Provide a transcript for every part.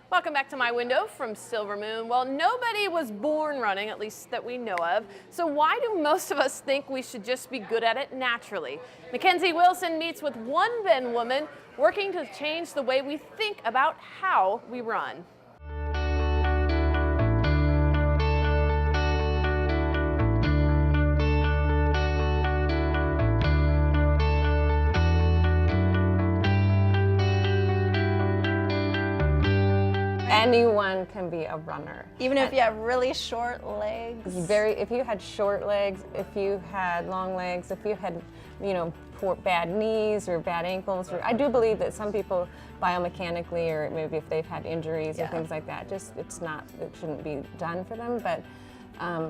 Welcome back to My Window from Silver Moon. Well, nobody was born running, at least that we know of. So why do most of us think we should just be good at it naturally? Mackenzie Wilson meets with one Bend woman working to change the way we think about how we run. Anyone can be a runner. Even if you have really short legs? If you had short legs, if you had long legs, if you had, poor, bad knees or bad ankles, I do believe that some people biomechanically, or maybe if they've had injuries or things like that, it shouldn't be done for them. But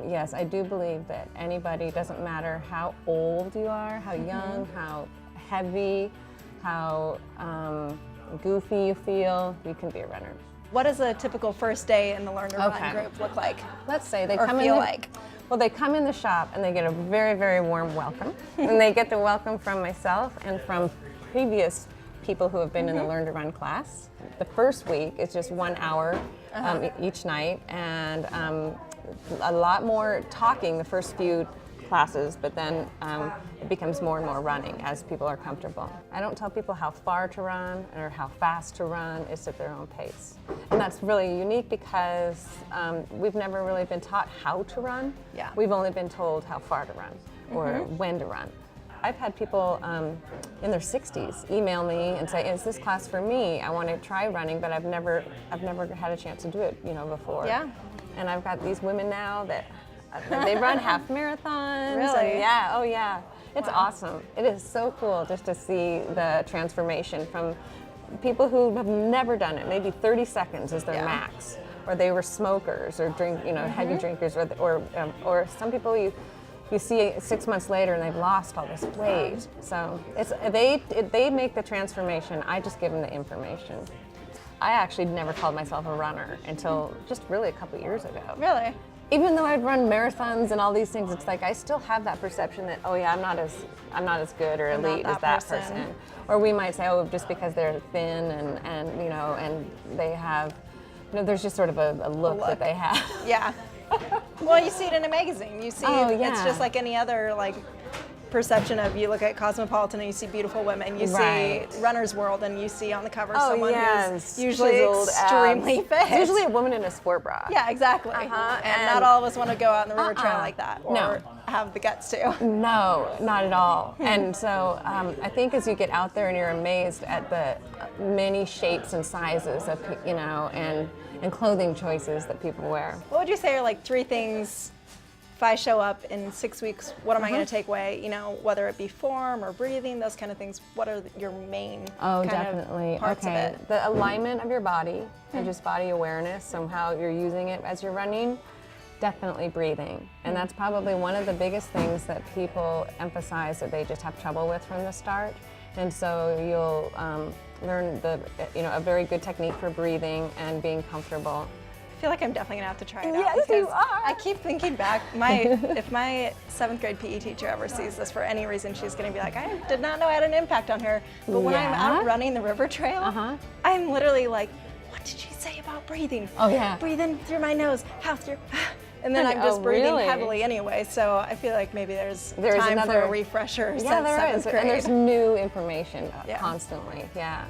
yes, I do believe that anybody, doesn't matter how old you are, how young, how heavy, how goofy you feel, you can be a runner. What does a typical first day in the Learn to Run group look like? Let's say they or come feel in like? Well, they come in the shop and they get a very, very warm welcome. And they get the welcome from myself and from previous people who have been in the Learn to Run class. The first week is just 1 hour each night, and a lot more talking the first few classes, but then it becomes more and more running as people are comfortable. I don't tell people how far to run or how fast to run. It's at their own pace. And that's really unique because we've never really been taught how to run. Yeah. We've only been told how far to run or when to run. I've had people in their 60s email me and say, "Is this class for me? I want to try running, but I've never had a chance to do it, before." Yeah. And I've got these women now that they run half marathons. Really? And yeah, oh yeah. It's awesome. It is so cool just to see the transformation from people who have never done it. Maybe 30 seconds is their max, or they were smokers or drink, heavy drinkers, or some people you see 6 months later and they've lost all this weight. So they make the transformation. I just give them the information. I actually never called myself a runner until just really a couple years ago. Really? Even though I've run marathons and all these things, it's like I still have that perception that, oh yeah, I'm not as good or elite as that person. Or we might say, oh, just because they're thin and they have, there's just sort of a look that they have. Yeah. Well, you see it in a magazine. You see it's just like any other perception of, you look at Cosmopolitan and you see beautiful women, you see Runner's World and you see on the cover someone who's usually extremely fit. It's usually a woman in a sport bra. Yeah, exactly. And not all of us want to go out on the river trail like that or have the guts to. No, not at all. And so I think as you get out there and you're amazed at the many shapes and sizes of, and clothing choices that people wear. What would you say are like 3 things, if I show up in 6 weeks, what am I going to take away? Whether it be form or breathing, those kind of things. What are your main parts of it? The alignment of your body and just body awareness, somehow you're using it as you're running. Definitely breathing. And that's probably one of the biggest things that people emphasize that they just have trouble with from the start. And so you'll learn a very good technique for breathing and being comfortable. I feel like I'm definitely gonna have to try it out. Yes, you are. I keep thinking back, if my 7th grade PE teacher ever sees this for any reason, she's gonna be like, I did not know I had an impact on her. But when I'm out running the river trail, I'm literally like, what did she say about breathing? Oh yeah. Breathe in through my nose, out through, and then I'm just breathing heavily anyway. So I feel like maybe there's time for a refresher since 7th grade. And there's new information constantly, yeah.